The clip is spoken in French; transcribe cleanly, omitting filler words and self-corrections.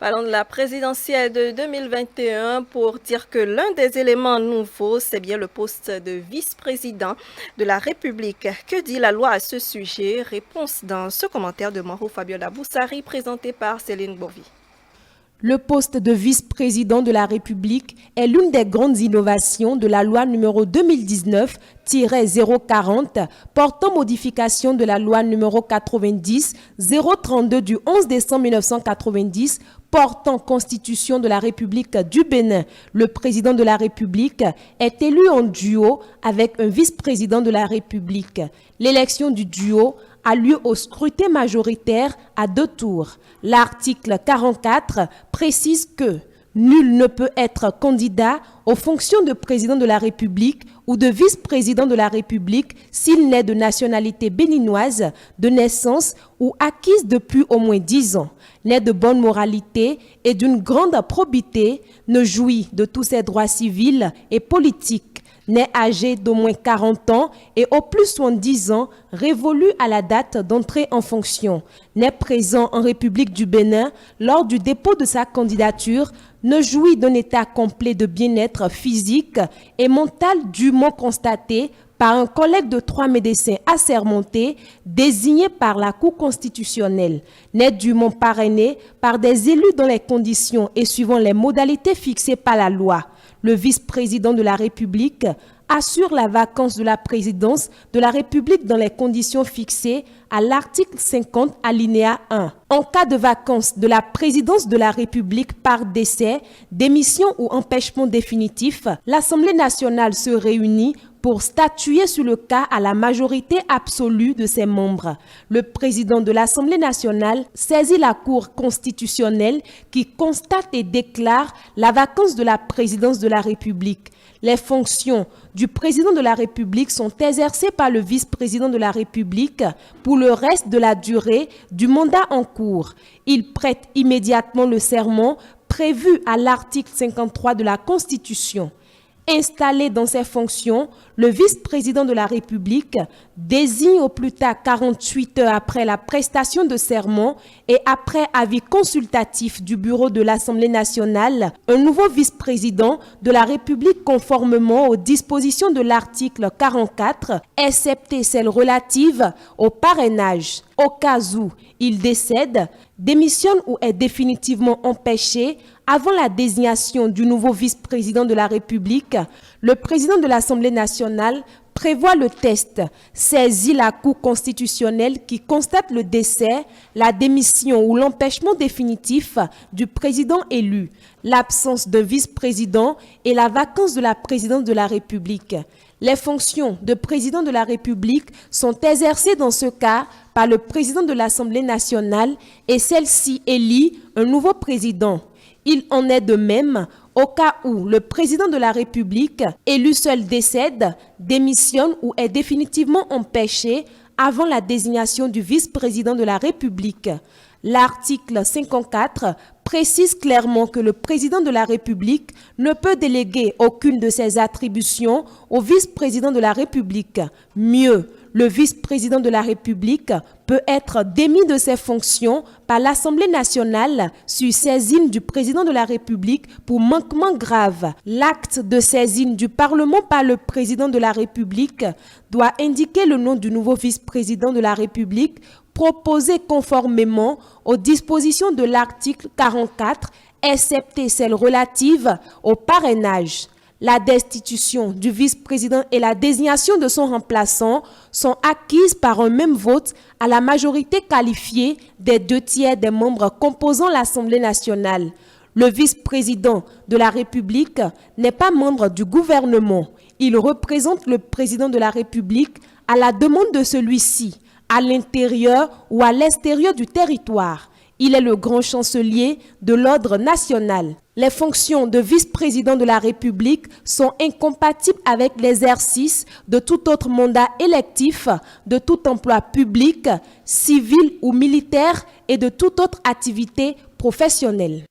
Parlons de la présidentielle de 2021 pour dire que l'un des éléments nouveaux, c'est bien le poste de vice-président de la République. Que dit la loi à ce sujet? Réponse dans ce commentaire de Maro Fabiola Boussari présenté par Céline Bovi. Le poste de vice-président de la République est l'une des grandes innovations de la loi numéro 2019-040 portant modification de la loi numéro 90-032 du 11 décembre 1990 portant constitution de la République du Bénin. Le président de la République est élu en duo avec un vice-président de la République. L'élection du duo a lieu au scrutin majoritaire à 2 tours. L'article 44 précise que nul ne peut être candidat aux fonctions de président de la République ou de vice-président de la République s'il n'est de nationalité béninoise, de naissance ou acquise depuis au moins 10 ans, n'est de bonne moralité et d'une grande probité, ne jouit de tous ses droits civils et politiques, n'est âgé d'au moins 40 ans et au plus 70 ans, révolu à la date d'entrée en fonction, n'est présent en République du Bénin lors du dépôt de sa candidature, ne jouit d'un état complet de bien-être physique et mental dûment constaté par un collègue de 3 médecins assermentés désignés par la Cour constitutionnelle, n'est dûment parrainé par des élus dans les conditions et suivant les modalités fixées par la loi. Le vice-président de la République assure la vacance de la présidence de la République dans les conditions fixées à l'article 50 alinéa 1. En cas de vacance de la présidence de la République par décès, démission ou empêchement définitif, l'Assemblée nationale se réunit pour statuer sur le cas à la majorité absolue de ses membres. Le président de l'Assemblée nationale saisit la Cour constitutionnelle qui constate et déclare la vacance de la présidence de la République. Les fonctions du président de la République sont exercées par le vice-président de la République pour le reste de la durée du mandat en cours. Il prête immédiatement le serment prévu à l'article 53 de la Constitution. Installé dans ses fonctions, le vice-président de la République désigne au plus tard 48 heures après la prestation de serment et après avis consultatif du bureau de l'Assemblée nationale un nouveau vice-président de la République conformément aux dispositions de l'article 44, excepté celles relatives au parrainage. Au cas où il décède, démissionne ou est définitivement empêché avant la désignation du nouveau vice-président de la République, le président de l'Assemblée nationale prévoit le test, saisit la Cour constitutionnelle qui constate le décès, la démission ou l'empêchement définitif du président élu, l'absence d'un vice-président et la vacance de la présidence de la République. Les fonctions de président de la République sont exercées dans ce cas par le président de l'Assemblée nationale et celle-ci élit un nouveau président. Il en est de même au cas où le président de la République, élu seul, décède, démissionne ou est définitivement empêché avant la désignation du vice-président de la République. L'article 54 précise clairement que le président de la République ne peut déléguer aucune de ses attributions au vice-président de la République. Mieux, le vice-président de la République peut être démis de ses fonctions par l'Assemblée nationale sur saisine du président de la République pour manquement grave. L'acte de saisine du Parlement par le président de la République doit indiquer le nom du nouveau vice-président de la République proposé conformément aux dispositions de l'article 44, excepté celles relatives au parrainage. La destitution du vice-président et la désignation de son remplaçant sont acquises par un même vote à la majorité qualifiée des 2/3 des membres composant l'Assemblée nationale. Le vice-président de la République n'est pas membre du gouvernement. Il représente le président de la République à la demande de celui-ci, à l'intérieur ou à l'extérieur du territoire. Il est le grand chancelier de l'ordre national. Les fonctions de vice-président de la République sont incompatibles avec l'exercice de tout autre mandat électif, de tout emploi public, civil ou militaire et de toute autre activité professionnelle.